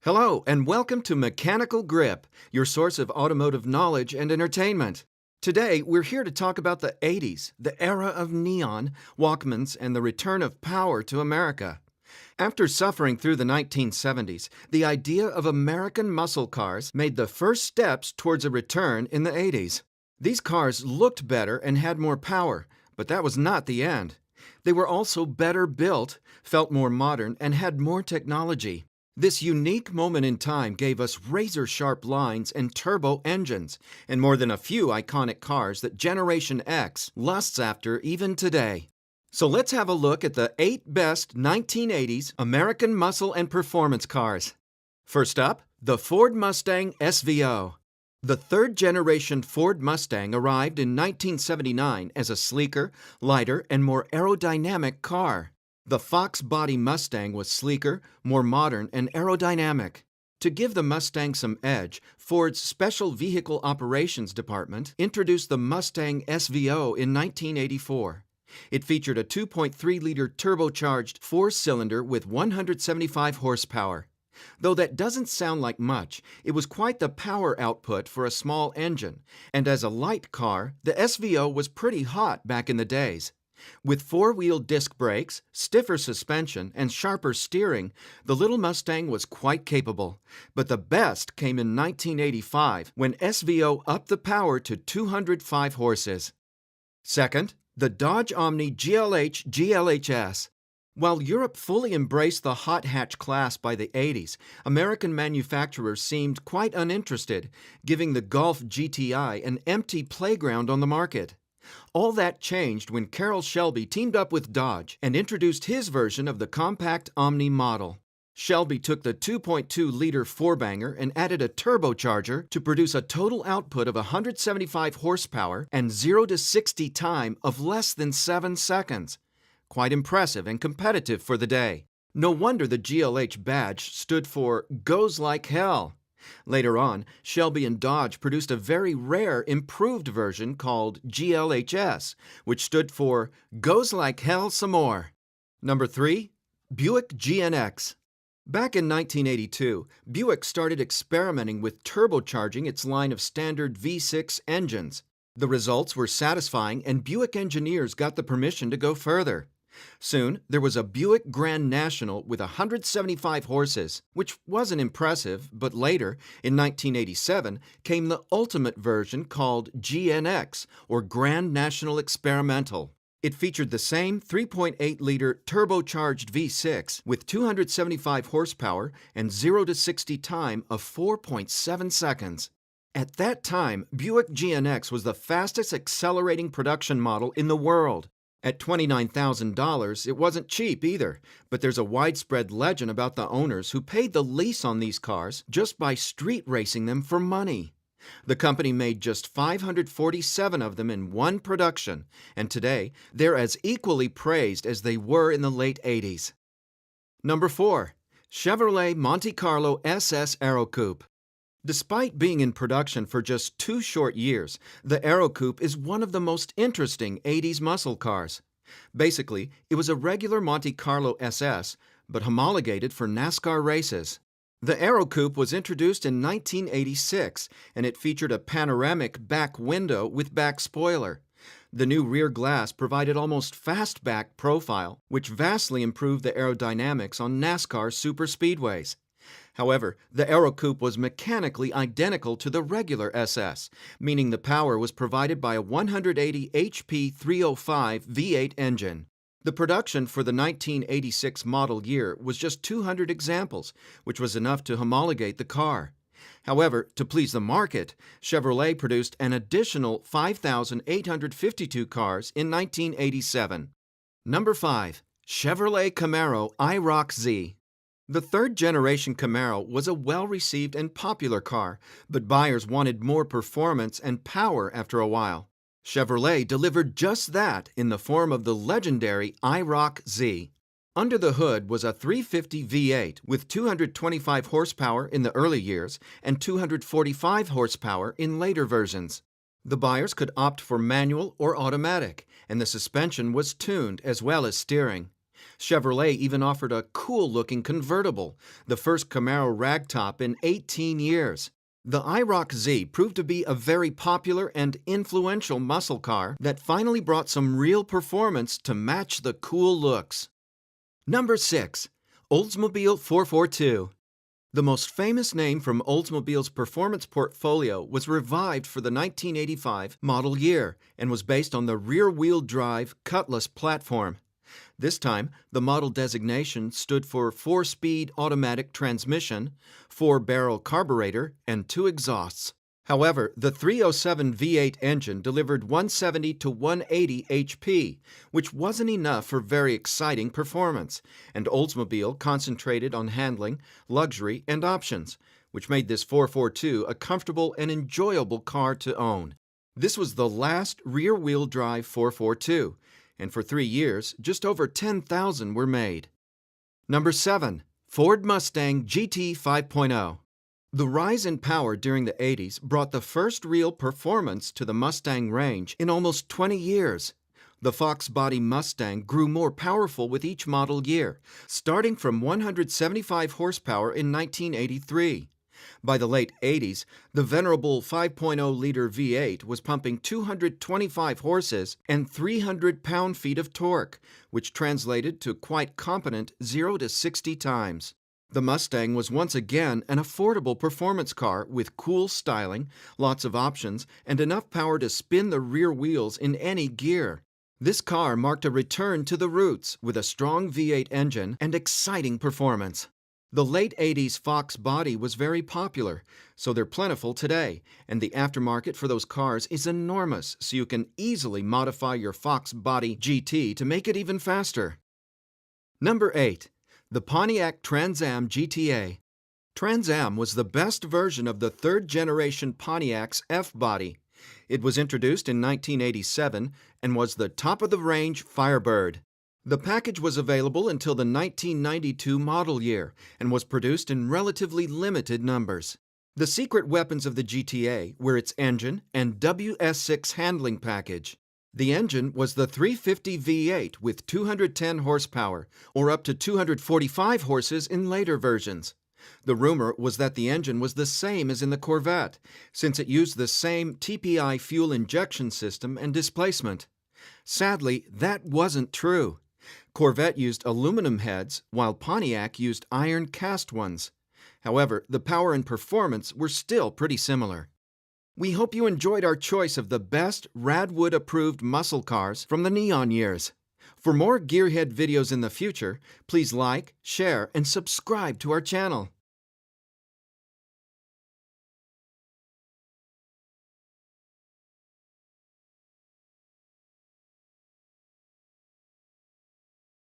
Hello, and welcome to Mechanical Grip, your source of automotive knowledge and entertainment. Today, we're here to talk about the 80s, the era of neon, Walkmans, and the return of power to America. After suffering through the 1970s, the idea of American muscle cars made the first steps towards a return in the 80s. These cars looked better and had more power, but that was not the end. They were also better built, felt more modern, and had more technology. This unique moment in time gave us razor-sharp lines and turbo engines, and more than a few iconic cars that Generation X lusts after even today. So let's have a look at the 8 best 1980s American muscle and performance cars. First up, the Ford Mustang SVO. The third-generation Ford Mustang arrived in 1979 as a sleeker, lighter, and more aerodynamic car. The Fox body Mustang was sleeker, more modern, and aerodynamic. To give the Mustang some edge, Ford's Special Vehicle Operations Department introduced the Mustang SVO in 1984. It featured a 2.3-liter turbocharged four-cylinder with 175 horsepower. Though that doesn't sound like much, it was quite the power output for a small engine, and as a light car, the SVO was pretty hot back in the days. With four-wheel disc brakes, stiffer suspension, and sharper steering, the little Mustang was quite capable. But the best came in 1985, when SVO upped the power to 205 horses. Second, the Dodge Omni GLH GLHS. While Europe fully embraced the hot hatch class by the 80s, American manufacturers seemed quite uninterested, giving the Golf GTI an empty playground on the market. All that changed when Carroll Shelby teamed up with Dodge and introduced his version of the compact Omni model. Shelby took the 2.2-liter four-banger and added a turbocharger to produce a total output of 175 horsepower and 0 to 60 time of less than 7 seconds. Quite impressive and competitive for the day. No wonder the GLH badge stood for Goes Like Hell. Later on, Shelby and Dodge produced a very rare improved version called GLHS, which stood for Goes Like Hell Some More. Number 3. Buick GNX. Back in 1982, Buick started experimenting with turbocharging its line of standard V6 engines. The results were satisfying, and Buick engineers got the permission to go further. Soon, there was a Buick Grand National with 175 horses, which wasn't impressive, but later, in 1987, came the ultimate version called GNX, or Grand National Experimental. It featured the same 3.8-liter turbocharged V6 with 275 horsepower and 0 to 60 time of 4.7 seconds. At that time, Buick GNX was the fastest accelerating production model in the world. At $29,000, it wasn't cheap either, but there's a widespread legend about the owners who paid the lease on these cars just by street racing them for money. The company made just 547 of them in one production, and today they're as equally praised as they were in the late 80s. Number 4. Chevrolet Monte Carlo SS Aerocoupe. Despite being in production for just 2 short years, the Aerocoupe is one of the most interesting 80s muscle cars. Basically, it was a regular Monte Carlo SS, but homologated for NASCAR races. The Aerocoupe was introduced in 1986, and it featured a panoramic back window with back spoiler. The new rear glass provided almost fastback profile, which vastly improved the aerodynamics on NASCAR superspeedways. However, the Aerocoupe was mechanically identical to the regular SS, meaning the power was provided by a 180 HP 305 V8 engine. The production for the 1986 model year was just 200 examples, which was enough to homologate the car. However, to please the market, Chevrolet produced an additional 5,852 cars in 1987. Number 5. Chevrolet Camaro IROC Z. The third-generation Camaro was a well-received and popular car, but buyers wanted more performance and power after a while. Chevrolet delivered just that in the form of the legendary IROC Z. Under the hood was a 350 V8 with 225 horsepower in the early years and 245 horsepower in later versions. The buyers could opt for manual or automatic, and the suspension was tuned as well as steering. Chevrolet even offered a cool-looking convertible, the first Camaro ragtop in 18 years. The IROC Z proved to be a very popular and influential muscle car that finally brought some real performance to match the cool looks. Number 6. Oldsmobile 442. The most famous name from Oldsmobile's performance portfolio was revived for the 1985 model year and was based on the rear-wheel drive Cutlass platform. This time, the model designation stood for 4-speed automatic transmission, 4-barrel carburetor, and 2 exhausts. However, the 307 V8 engine delivered 170 to 180 HP, which wasn't enough for very exciting performance, and Oldsmobile concentrated on handling, luxury, and options, which made this 442 a comfortable and enjoyable car to own. This was the last rear-wheel drive 442, and for 3 years, just over 10,000 were made. Number 7. Ford Mustang GT 5.0. The rise in power during the 80s brought the first real performance to the Mustang range in almost 20 years. The Fox body Mustang grew more powerful with each model year, starting from 175 horsepower in 1983. By the late 80s, the venerable 5.0-liter V8 was pumping 225 horses and 300 pound-feet of torque, which translated to quite competent 0 to 60 times. The Mustang was once again an affordable performance car with cool styling, lots of options, and enough power to spin the rear wheels in any gear. This car marked a return to the roots with a strong V8 engine and exciting performance. The late 80s Fox body was very popular, so they're plentiful today, and the aftermarket for those cars is enormous, so you can easily modify your Fox body GT to make it even faster. Number 8. The Pontiac Trans Am GTA. Trans Am was the best version of the third-generation Pontiac's F-body. It was introduced in 1987 and was the top-of-the-range Firebird. The package was available until the 1992 model year and was produced in relatively limited numbers. The secret weapons of the GTA were its engine and WS6 handling package. The engine was the 350 V8 with 210 horsepower, or up to 245 horses in later versions. The rumor was that the engine was the same as in the Corvette, since it used the same TPI fuel injection system and displacement. Sadly, that wasn't true. Corvette used aluminum heads, while Pontiac used iron cast ones. However, the power and performance were still pretty similar. We hope you enjoyed our choice of the best Radwood-approved muscle cars from the neon years. For more Gearhead videos in the future, please like, share, and subscribe to our channel.